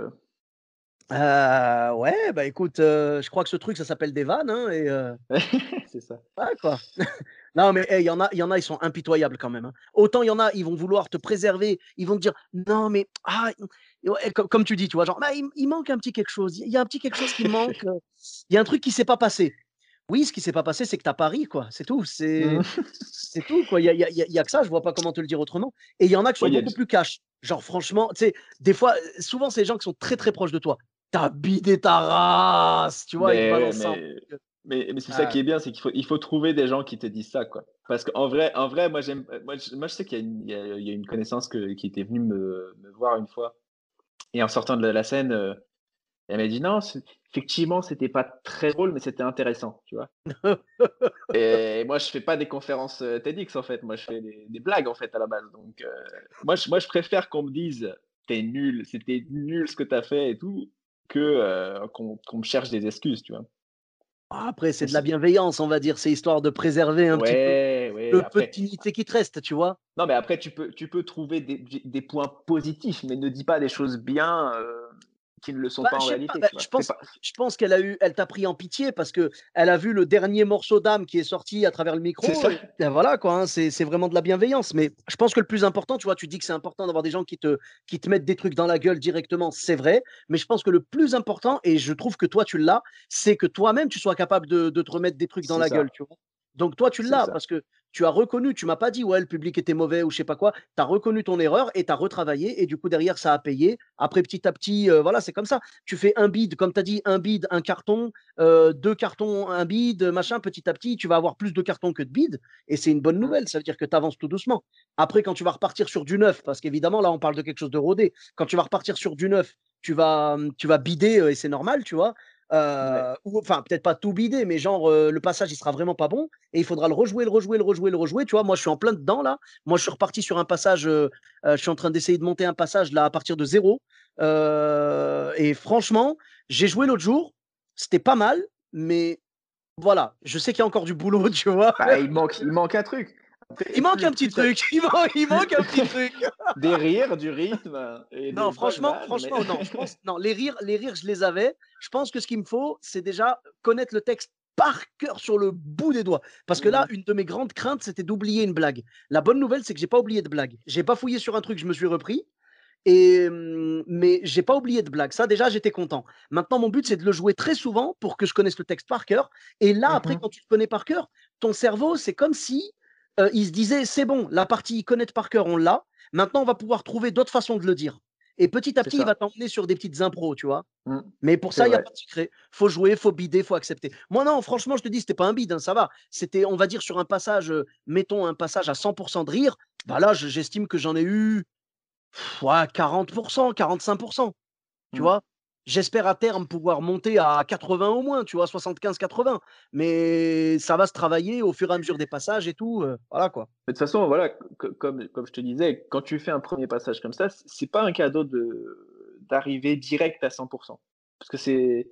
Speaker 1: Ouais, bah, écoute, je crois que ce truc, ça s'appelle des vannes, hein et
Speaker 2: C'est ça.
Speaker 1: ouais, quoi. Non, mais hey, il y en a, ils sont impitoyables quand même, hein. Autant il y en a, ils vont vouloir te préserver, ils vont te dire: «Non, mais ouais», comme tu dis, tu vois? Genre: «Bah, il manque un petit quelque chose, il y a un petit quelque chose qui manque, il y a un truc qui s'est pas passé». Oui, ce qui s'est pas passé, c'est que tu as pas ri, quoi, c'est tout,
Speaker 2: Mmh.
Speaker 1: c'est tout, quoi. Il y a que ça, je vois pas comment te le dire autrement et il y en a qui
Speaker 2: Ouais,
Speaker 1: sont
Speaker 2: il y a
Speaker 1: beaucoup
Speaker 2: du
Speaker 1: plus cash. Genre franchement, tu sais, des fois, souvent, c'est les gens qui sont très, très proches de toi. «Tu as bidé ta race», tu vois? Ils te
Speaker 2: mais ouais,
Speaker 1: balancent ça en
Speaker 2: mais c'est ça
Speaker 1: ah,
Speaker 2: qui est bien, c'est qu'il faut trouver des gens qui te disent ça, quoi. Parce qu'en vrai, moi, je sais qu'il y a une connaissance qui était venue me voir une fois et en sortant de la scène, elle m'a dit: «Non, effectivement, c'était pas très drôle, mais c'était intéressant», tu vois? Et moi, je fais pas des conférences, TEDx, en fait. Moi, je fais des blagues, en fait, à la base. Donc, moi, je préfère qu'on me dise: «Tu nul, c'était nul ce que t'as fait et tout», que, qu'on me cherche des excuses, tu vois?
Speaker 1: Après, c'est
Speaker 2: Et
Speaker 1: de la
Speaker 2: c'est
Speaker 1: bienveillance, on va dire. C'est histoire de préserver un petit peu
Speaker 2: ouais, ouais,
Speaker 1: le peu de
Speaker 2: après
Speaker 1: dignité qui te reste, tu vois?
Speaker 2: non, mais après tu peux trouver des points positifs, mais ne dis pas des choses bien, qui ne le sont
Speaker 1: Bah,
Speaker 2: pas en
Speaker 1: je sais pas,
Speaker 2: réalité,
Speaker 1: bah,
Speaker 2: tu
Speaker 1: je
Speaker 2: vois? C'est
Speaker 1: pense
Speaker 2: pas
Speaker 1: je pense elle t'a pris en pitié parce qu'elle a vu le dernier morceau d'âme qui est sorti à travers le
Speaker 2: c'est
Speaker 1: micro
Speaker 2: ça.
Speaker 1: et ben, voilà quoi, hein, c'est vraiment de la bienveillance. Mais je pense que le plus important, tu vois, tu dis que c'est important d'avoir des gens qui te mettent des trucs dans la gueule directement, c'est vrai. Mais je pense que le plus important et je trouve que toi tu l'as, c'est que toi-même tu sois capable de te remettre des trucs dans
Speaker 2: C'est
Speaker 1: la gueule,
Speaker 2: ça,
Speaker 1: tu vois? Donc toi tu
Speaker 2: c'est
Speaker 1: l'as
Speaker 2: ça.
Speaker 1: parce que tu as reconnu, tu m'as pas dit: «Ouais, le public était mauvais» ou je sais pas quoi. Tu as reconnu ton erreur et tu as retravaillé et du coup derrière ça a payé. Après petit à petit, voilà, c'est comme ça. Tu fais un bid, comme tu as dit, un bid, un carton, 2 cartons, un bid, machin, petit à petit, tu vas avoir plus de cartons que de bides et c'est une bonne
Speaker 2: Mmh.
Speaker 1: nouvelle. Ça veut dire que tu avances tout doucement. Après, quand tu vas repartir sur du neuf, parce qu'évidemment, là, on parle de quelque chose de rodé. Quand tu vas repartir sur du neuf, tu vas bider et c'est normal, tu vois.
Speaker 2: Ouais.
Speaker 1: Ou enfin, peut-être pas tout bider, mais genre, le passage, il sera vraiment pas bon et il faudra le rejouer, le rejouer, le rejouer, le rejouer. Tu vois, moi, je suis en plein dedans là. Moi, je suis reparti sur un passage. Je suis en train d'essayer de monter un passage là à partir de zéro. Et franchement, j'ai joué l'autre jour, c'était pas mal, mais voilà, je sais qu'il y a encore du boulot, tu vois?
Speaker 2: Bah, il manque un truc. Après
Speaker 1: Il manque un
Speaker 2: plus
Speaker 1: petit
Speaker 2: plus tu
Speaker 1: truc, il manque un petit truc.
Speaker 2: des rires, du rythme et
Speaker 1: Non,
Speaker 2: des bonnes
Speaker 1: franchement
Speaker 2: vannes, mais
Speaker 1: franchement, non, je pense non, les rires, je les avais. Je pense que ce qu'il me faut, c'est déjà connaître le texte par cœur sur le bout des doigts. Parce que là,
Speaker 2: mmh.
Speaker 1: une de mes grandes craintes, c'était d'oublier une blague. La bonne nouvelle, c'est que j'ai pas oublié de blague. J'ai bafouillé sur un truc, je me suis repris. Mais j'ai pas oublié de blague. Ça, déjà, j'étais content. Maintenant, mon but, c'est de le jouer très souvent pour que je connaisse le texte par cœur. Et là,
Speaker 2: Mmh
Speaker 1: après,
Speaker 2: mh.
Speaker 1: quand tu le connais par cœur, ton cerveau, c'est comme si, Il se disait: «C'est bon, la partie connaître par cœur, on l'a. Maintenant, on va pouvoir trouver d'autres façons de le dire» et petit à
Speaker 2: C'est
Speaker 1: petit, il va
Speaker 2: ça.
Speaker 1: t'emmener sur des petites impros, tu vois?
Speaker 2: Mmh.
Speaker 1: Mais pour
Speaker 2: C'est
Speaker 1: ça, il y a
Speaker 2: vrai.
Speaker 1: pas de secret. Faut jouer, faut bider, faut accepter. Moi, non, franchement, je te dis, c'était pas un bide, hein, ça va. C'était, on va dire, sur un passage, mettons un passage à 100 de rire, bah là, j'estime que j'en ai eu, ouais, 40, 45, tu
Speaker 2: Mmh.
Speaker 1: vois? J'espère à terme pouvoir monter à 80 au moins, tu vois? 75-80, mais ça va se travailler au fur et à mesure des passages et tout, voilà quoi.
Speaker 2: Mais de toute façon, voilà, comme je te disais, quand tu fais un premier passage comme ça, c'est pas un cadeau d'arriver direct à 100. Parce que c'est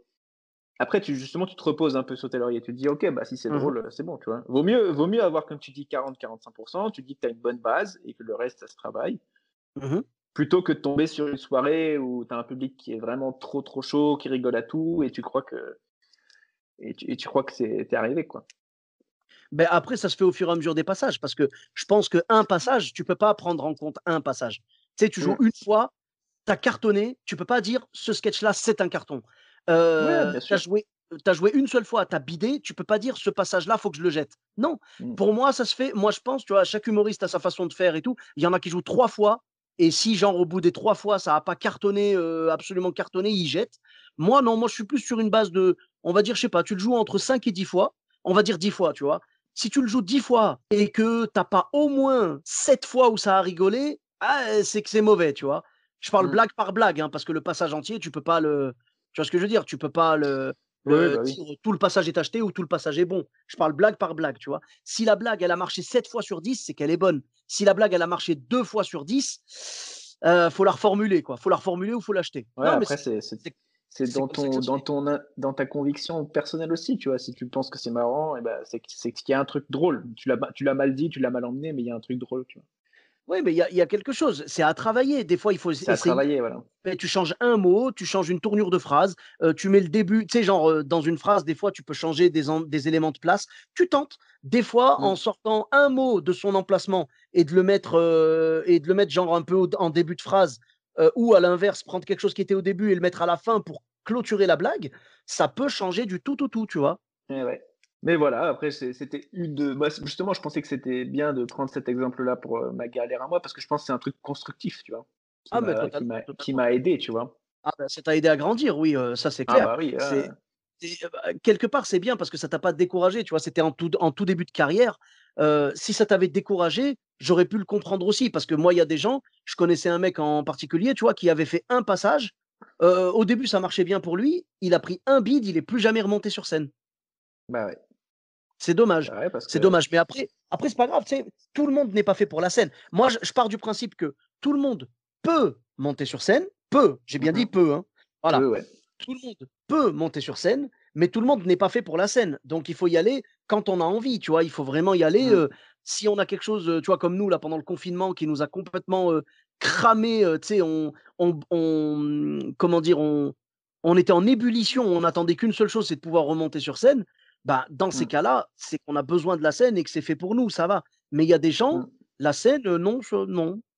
Speaker 2: après justement, tu te reposes un peu sur tes lauriers. Tu te dis: «OK, bah, si c'est
Speaker 1: Mmh mh.
Speaker 2: drôle, c'est bon», tu vois? Vaut mieux avoir, comme tu dis, 40-45. Tu dis que tu as une bonne base et que le reste, ça se travaille,
Speaker 1: Mmh.
Speaker 2: plutôt que de tomber sur une soirée où tu as un public qui est vraiment trop, trop chaud, qui rigole à tout et tu crois que tu arrivé, quoi.
Speaker 1: Beh, après, ça se fait au fur et à mesure des passages parce que je pense qu'un passage, tu peux pas prendre en compte un passage. Tu sais, tu joues
Speaker 2: Mmh.
Speaker 1: une fois, tu as cartonné, tu peux pas dire: «Ce sketch-là, c'est un carton».
Speaker 2: Ouais, bien
Speaker 1: Tu
Speaker 2: sûr.
Speaker 1: as joué une seule fois, tu as bidé, tu peux pas dire: «Ce passage-là, faut que je le jette». Non,
Speaker 2: Mmh.
Speaker 1: pour moi, ça se fait moi, je pense, tu vois, chaque humoriste a sa façon de faire et tout. Il y en a qui jouent 3 fois et si genre au bout des 3 fois, ça a pas cartonné, absolument cartonné, ils jettent. Moi, non, moi, je suis plus sur une base de on va dire, je sais pas, tu le joues entre 5 et 10 fois, on va dire 10 fois, tu vois? Si tu le joues 10 fois et que tu as pas au moins 7 fois où ça a rigolé, ah, c'est que c'est mauvais, tu vois? Je parle
Speaker 2: Mmh.
Speaker 1: blague par blague, hein, parce que le passage entier, tu peux pas le tu vois ce que je veux dire? Tu peux pas
Speaker 2: Oui, oui,
Speaker 1: le
Speaker 2: bah, oui.
Speaker 1: dire tout le passage est acheté ou tout le passage est bon. Je parle blague par blague, tu vois? Si la blague, elle a marché 7 fois sur 10, c'est qu'elle est bonne. Si la blague, elle a marché 2 fois sur 10, faut la reformuler, quoi. Faut la reformuler ou faut l'acheter.
Speaker 2: Ouais,
Speaker 1: Non, mais
Speaker 2: après
Speaker 1: c'est
Speaker 2: c'est
Speaker 1: c'est
Speaker 2: dans
Speaker 1: comme ça que ça
Speaker 2: ton
Speaker 1: se fait.
Speaker 2: dans ta conviction personnelle aussi, tu vois? Si tu penses que c'est marrant et ben c'est qu'il y a un truc drôle. Tu l'as mal dit, tu l'as mal emmené, mais il y a un truc drôle, tu vois?
Speaker 1: Oui, mais il y a quelque chose, c'est à travailler. Des fois, il faut
Speaker 2: C'est à
Speaker 1: essayer.
Speaker 2: travailler, voilà.
Speaker 1: Beh, tu changes un mot, tu changes une tournure de phrase, tu mets le début tu sais, genre, dans une phrase, des fois, tu peux changer des éléments de place. Tu tentes. Des fois,
Speaker 2: Mmh.
Speaker 1: en sortant un mot de son emplacement et de le mettre genre un peu en début de phrase, ou à l'inverse, prendre quelque chose qui était au début et le mettre à la fin pour clôturer la blague, ça peut changer du tout au tout, tu vois?
Speaker 2: Eh ouais. Mais voilà, après c'était une de moi, justement, je pensais que c'était bien de prendre cet exemple-là pour, ma galère à moi, parce que je pense que c'est un truc constructif, tu vois? Qui
Speaker 1: Ah mais
Speaker 2: m'a qui
Speaker 1: totalement,
Speaker 2: m'a qui
Speaker 1: totalement.
Speaker 2: m'a aidé, tu vois?
Speaker 1: Ah bah, ça t'a aidé à grandir, oui, ça c'est
Speaker 2: Ah
Speaker 1: clair.
Speaker 2: bah oui,
Speaker 1: C'est bah, quelque part, c'est bien parce que ça t'a pas découragé, tu vois? C'était en tout début de carrière. Si ça t'avait découragé, j'aurais pu le comprendre aussi parce que moi, il y a des gens je connaissais un mec en particulier, tu vois, qui avait fait un passage. Au début, ça marchait bien pour lui. Il a pris un bide, il est plus jamais remonté sur scène.
Speaker 2: bah ouais.
Speaker 1: C'est dommage,
Speaker 2: Bah ouais, parce
Speaker 1: c'est
Speaker 2: que
Speaker 1: dommage. Mais après c'est pas grave, tu sais? Tout le monde n'est pas fait pour la scène. Moi, je pars du principe que tout le monde peut monter sur scène, peut, j'ai bien dit
Speaker 2: mmh
Speaker 1: peut, hein. Voilà.
Speaker 2: ouais.
Speaker 1: Tout le monde peut monter sur scène, mais tout le monde n'est pas fait pour la scène. Donc il faut y aller quand on a envie, tu vois? Il faut vraiment y aller,
Speaker 2: Mmh.
Speaker 1: si on a quelque chose, tu vois, comme nous là pendant le confinement qui nous a complètement, cramés, tu sais, comment dire? On était en ébullition, on attendait qu'une seule chose, c'est de pouvoir remonter sur scène. Bah, dans ces
Speaker 2: Mmh.
Speaker 1: cas-là, c'est qu'on a besoin de la scène et que c'est fait pour nous, ça va. Mais il y a des gens,
Speaker 2: Mmh.
Speaker 1: la scène, non,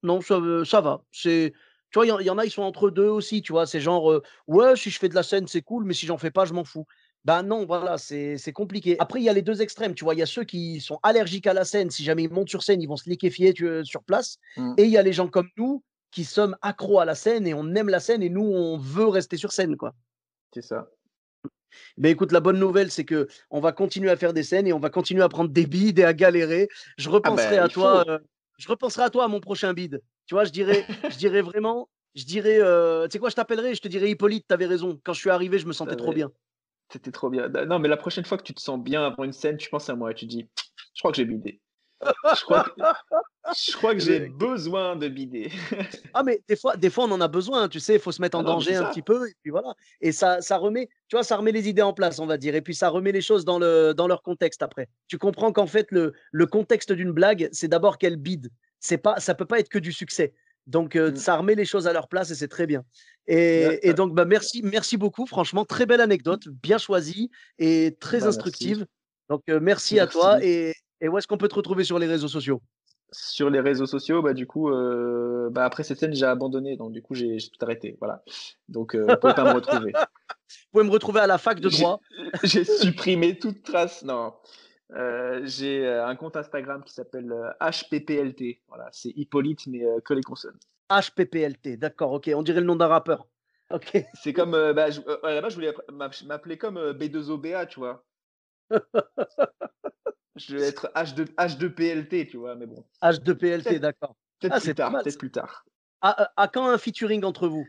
Speaker 1: non, ça va. C'est tu vois, il y en a, ils sont entre 2 aussi, tu vois? C'est genre, ouais, si je fais de la scène, c'est cool, mais si j'en fais pas, je m'en fous. Bah, non, voilà, c'est compliqué. Après, il y a les 2 extrêmes, tu vois? Il y a ceux qui sont allergiques à la scène, si jamais ils montent sur scène, ils vont se liquéfier, sur place
Speaker 2: Mmh.
Speaker 1: et il y a les gens comme nous qui sommes accros à la scène et on aime la scène et nous, on veut rester sur scène, quoi.
Speaker 2: C'est ça.
Speaker 1: Beh, écoute, la bonne nouvelle, c'est que on va continuer à faire des scènes et on va continuer à prendre des bides et à galérer. Je
Speaker 2: Ah
Speaker 1: repenserai
Speaker 2: bah,
Speaker 1: à
Speaker 2: il
Speaker 1: toi,
Speaker 2: faut.
Speaker 1: je repenserai à toi à mon prochain bide. Tu vois, je dirais vraiment, je dirais, tu sais quoi? Je t'appellerai, je te dirai: «Hippolyte, tu avais raison. Quand je suis arrivé, je me sentais trop
Speaker 2: Tu
Speaker 1: bien».
Speaker 2: C'était trop bien. Non, mais la prochaine fois que tu te sens bien avant une scène, tu penses à moi et tu dis: «Je crois que j'ai bidé. Je crois que je crois que j'ai
Speaker 1: Le
Speaker 2: besoin de bider».
Speaker 1: Ah mais des fois on en a besoin, tu sais, il faut se mettre
Speaker 2: Ah
Speaker 1: en
Speaker 2: non, mais c'est
Speaker 1: danger un petit
Speaker 2: ça.
Speaker 1: peu et puis voilà et ça remet tu vois, ça remet les idées en place, on va dire et puis ça remet les choses dans leur contexte après. Tu comprends qu'en fait le contexte d'une blague, c'est d'abord qu'elle bide. C'est pas ça peut pas être que du succès. Donc
Speaker 2: Mmh.
Speaker 1: ça remet les choses à leur place et c'est très bien
Speaker 2: Ouais,
Speaker 1: et donc bah, merci beaucoup franchement, très belle anecdote, bien choisie et très
Speaker 2: bah, merci.
Speaker 1: instructive. Donc merci à toi
Speaker 2: Merci.
Speaker 1: et où est-ce qu'on peut te retrouver sur les réseaux sociaux?
Speaker 2: Sur les réseaux sociaux, bah, du coup, bah, après cette scène, j'ai abandonné, donc du coup, j'ai tout arrêté, voilà. Donc vous pouvez pas me retrouver.
Speaker 1: Vous pouvez me retrouver à la fac de
Speaker 2: J'ai
Speaker 1: droit.
Speaker 2: j'ai supprimé toute trace, non. J'ai un compte Instagram qui s'appelle HPPLT. Voilà, c'est Hippolyte, mais que les consonnes.
Speaker 1: HPPLT, d'accord, OK, on dirait le nom d'un rappeur. OK.
Speaker 2: C'est comme, bah, à la base, je voulais m'appeler comme B2OBA, tu vois. Je vais être H2PLT, tu vois, mais bon.
Speaker 1: H2PLT,
Speaker 2: Peut-être,
Speaker 1: d'accord.
Speaker 2: peut-être
Speaker 1: Ah,
Speaker 2: plus
Speaker 1: c'est pas
Speaker 2: tard,
Speaker 1: mal
Speaker 2: peut-être
Speaker 1: ça.
Speaker 2: plus tard.
Speaker 1: À quand un featuring entre vous?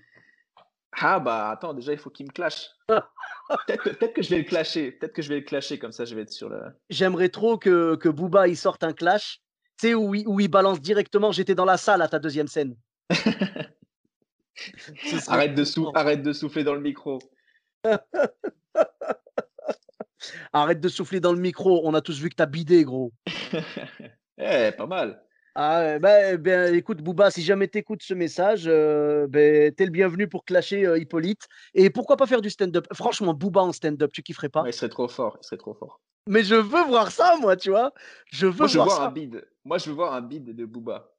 Speaker 2: Ah bah attends, déjà il faut qu'il me clash. Peut-être que je vais le clasher. Peut-être que je vais le clasher comme ça, je vais être sur le.
Speaker 1: J'aimerais trop que Booba, il sorte un clash, tu sais, où il balance directement: «J'étais dans la salle à ta deuxième scène». Ce serait trop fort.
Speaker 2: Arrête de souffler dans le micro.
Speaker 1: Arrête de souffler dans le micro, on a tous vu que tu as bidé, gros.
Speaker 2: Eh, pas mal.
Speaker 1: Ah ouais, bah, eh ben, écoute Booba, si jamais tu écoutes ce message, beh, tu es le bienvenu pour clasher, Hippolyte et pourquoi pas faire du stand-up? Franchement, Booba en stand-up, tu kifferais pas?
Speaker 2: Ouais, il serait trop fort, il serait trop fort.
Speaker 1: Mais je veux voir ça moi, tu vois? Je veux
Speaker 2: Moi, je veux
Speaker 1: voir
Speaker 2: voir un
Speaker 1: ça.
Speaker 2: bide. Moi, je veux voir un bide de Booba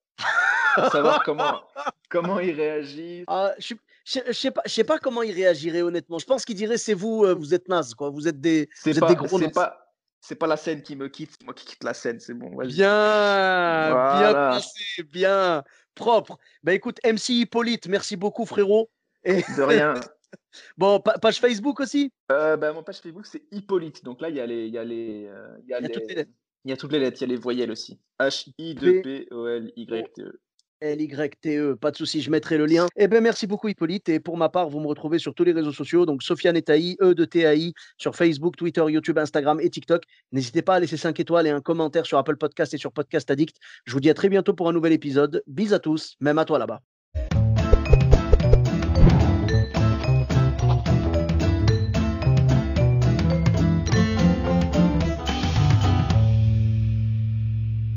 Speaker 2: pour savoir comment il réagit.
Speaker 1: Ah, je sais pas comment il réagirait honnêtement. Je pense qu'il dirait: «C'est vous, vous êtes nazes quoi,
Speaker 2: C'est
Speaker 1: vous êtes des
Speaker 2: pas
Speaker 1: gros
Speaker 2: c'est
Speaker 1: nazes».
Speaker 2: pas c'est pas la scène qui me quitte, c'est moi qui quitte la scène, c'est bon, vas-y.
Speaker 1: Bien, bien
Speaker 2: Voilà,
Speaker 1: placé, bien, propre. Bah, écoute, MC Hippolyte, merci beaucoup frérot et
Speaker 2: de rien.
Speaker 1: bon, page Facebook aussi?
Speaker 2: Bah, mon page Facebook, c'est Hippolyte, donc là,
Speaker 1: Il y a toutes les lettres.
Speaker 2: il y a toutes les lettres, il y a les voyelles aussi.
Speaker 1: P
Speaker 2: HIPOLYTE.
Speaker 1: L-Y-T-E, pas de souci, je mettrai le lien. Eh ben, merci beaucoup Hippolyte et pour ma part, vous me retrouvez sur tous les réseaux sociaux, donc Sofiane et Taï, E de TAI, sur Facebook, Twitter, YouTube, Instagram et TikTok. N'hésitez pas à laisser 5 étoiles et un commentaire sur Apple Podcast et sur Podcast Addict. Je vous dis à très bientôt pour un nouvel épisode. Bis à tous, même à toi là-bas.